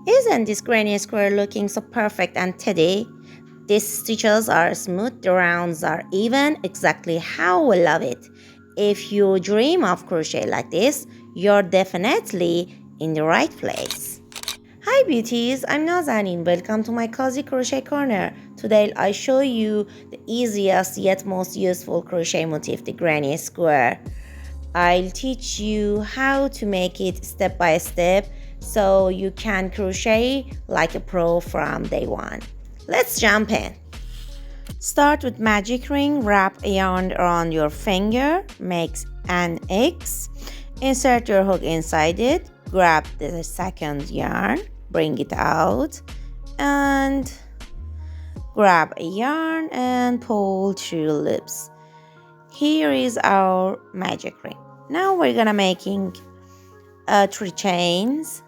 Isn't this granny square looking so perfect and teddy? These stitches are smooth, the rounds are even, exactly how we love it. If you dream of crochet like this, you're definitely in the right place. Hi beauties, I'm Nazanin. Welcome to my cozy crochet corner. Today I'll show you the easiest yet most useful crochet motif, the granny square. I'll teach you how to make it step by step so you can crochet like a pro from day one. Let's jump in. Start with magic ring, wrap a yarn around your finger, make an X, insert your hook inside it, grab the second yarn, bring it out, and grab a yarn and pull through loops. Here is our magic ring. Now we're gonna making 3 chains.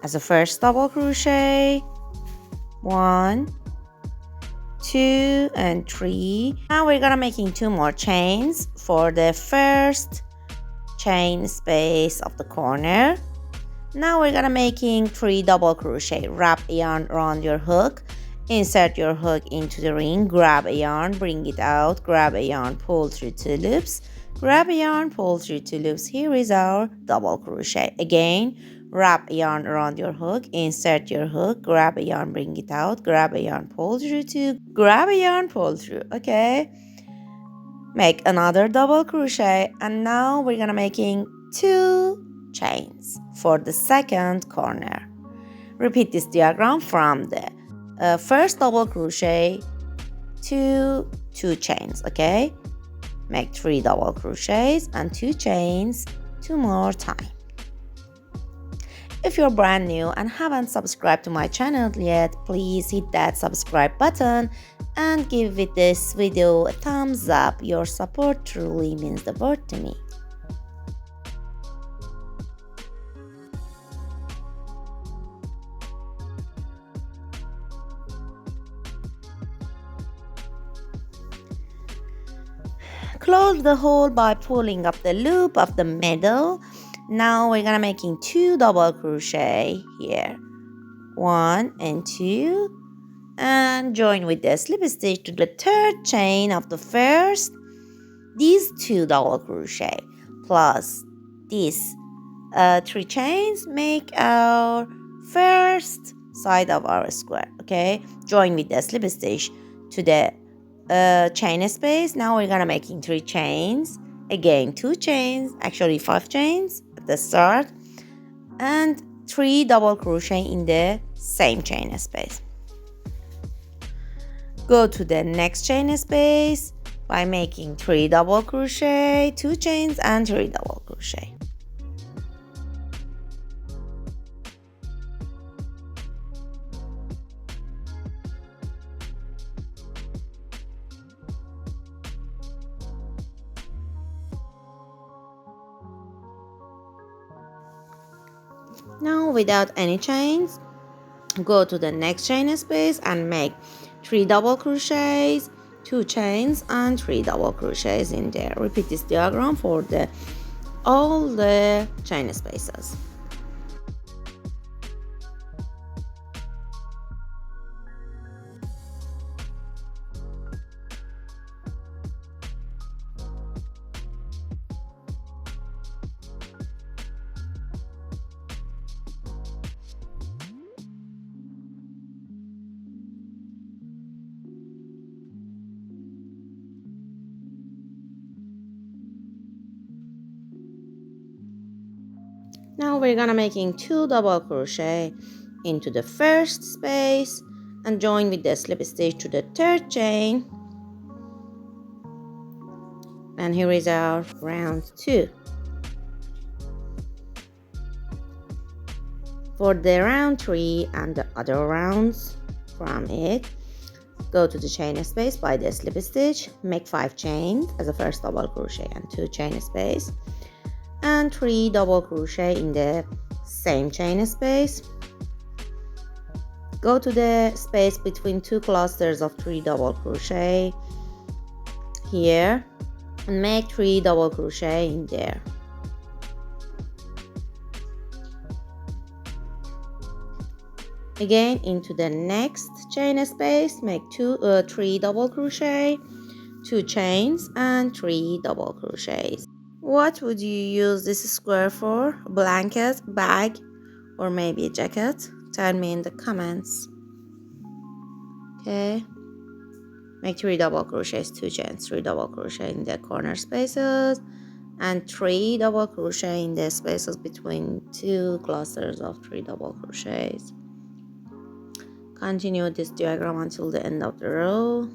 As a first double crochet, 1, 2 and 3. Now we're gonna making 2 more chains for the first chain space of the corner. Now we're gonna making 3 double crochet. Wrap a yarn around your hook, insert your hook into the ring, grab a yarn, bring it out, grab a yarn, pull through 2 loops, grab a yarn, pull through 2 loops. Here is our double crochet. Again, wrap a yarn around your hook, insert your hook, grab a yarn, bring it out, grab a yarn, pull through 2, grab a yarn, pull through. Okay, make another double crochet, and now we're gonna making 2 chains for the second corner. Repeat this diagram from the first double crochet to 2 chains. Okay, make 3 double crochets and 2 chains 2 more times. If you're brand new and haven't subscribed to my channel yet, please hit that subscribe button and give this video a thumbs up. Your support truly means the world to me. Close the hole by pulling up the loop of the middle. Now we're gonna making 2 double crochet here, 1 and 2, and join with the slip stitch to the third chain of the first. These 2 double crochet plus these 3 chains make our first side of our square. Okay, join with the slip stitch to the chain space. Now we're gonna making 3 chains, again 2 chains, actually 5 chains at the start, and 3 double crochet in the same chain space. Go to the next chain space by making 3 double crochet, 2 chains and 3 double crochet. Now without any chains, go to the next chain space and make 3 double crochets, 2 chains and 3 double crochets in there. Repeat this diagram for all the chain spaces. Now we're gonna making 2 double crochet into the first space and join with the slip stitch to the third chain, and here is our round 2. For the round 3 and the other rounds from it, go to the chain space by the slip stitch, make 5 chains as a first double crochet and 2 chain space, and 3 double crochet in the same chain space. Go to the space between 2 clusters of 3 double crochet here and make 3 double crochet in there. Again, into the next chain space, make 3 double crochet, 2 chains and 3 double crochets. What would you use this square for? A blanket, bag, or maybe a jacket? Tell me in the comments. Okay, make 3 double crochets, 2 chains, 3 double crochet in the corner spaces, and 3 double crochet in the spaces between 2 clusters of 3 double crochets. Continue this diagram until the end of the row.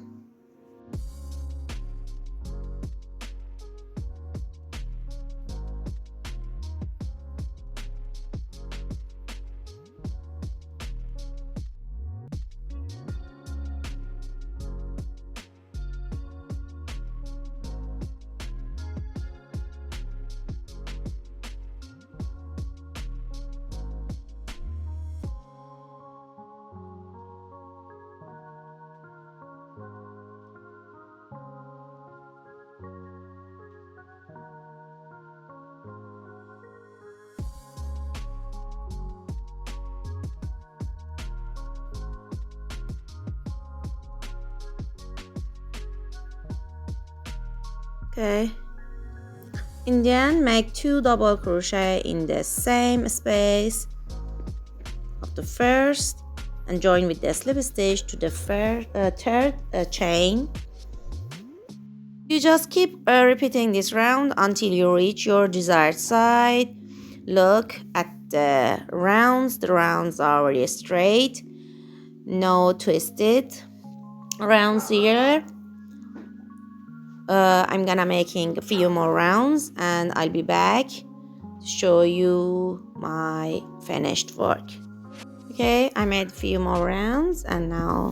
Okay, and then make 2 double crochet in the same space of the first and join with the slip stitch to the third chain. You just keep repeating this round until you reach your desired side. Look at the rounds are very straight, no twisted rounds here. I'm gonna making a few more rounds and I'll be back to show you my finished work. Okay, I made a few more rounds and now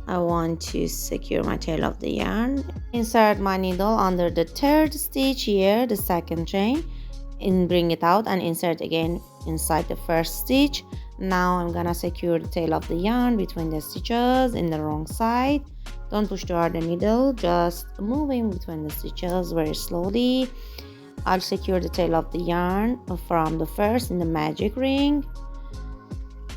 I want to secure my tail of the yarn. Insert my needle under the third stitch here, the second chain, and bring it out and insert again inside the first stitch. Now I'm gonna secure the tail of the yarn between the stitches in the wrong side. Don't push too hard the needle, just moving between the stitches very slowly. I'll secure the tail of the yarn from the first in the magic ring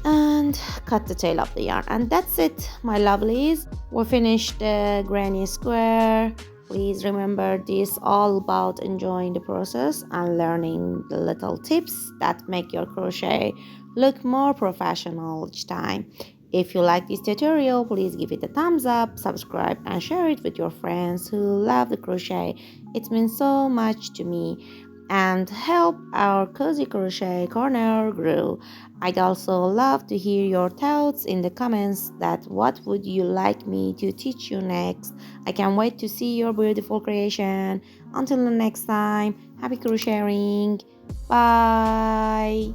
and cut the tail of the yarn, and that's it, my lovelies. We finished the granny square. Please remember, this all about enjoying the process and learning the little tips that make your crochet look more professional each time. If you like this tutorial, please give it a thumbs up, subscribe and share it with your friends who love the crochet. It means so much to me and help our cozy crochet corner grow. I'd also love to hear your thoughts in the comments, that what would you like me to teach you next. I can't wait to see your beautiful creation. Until the next time, happy crocheting. Bye.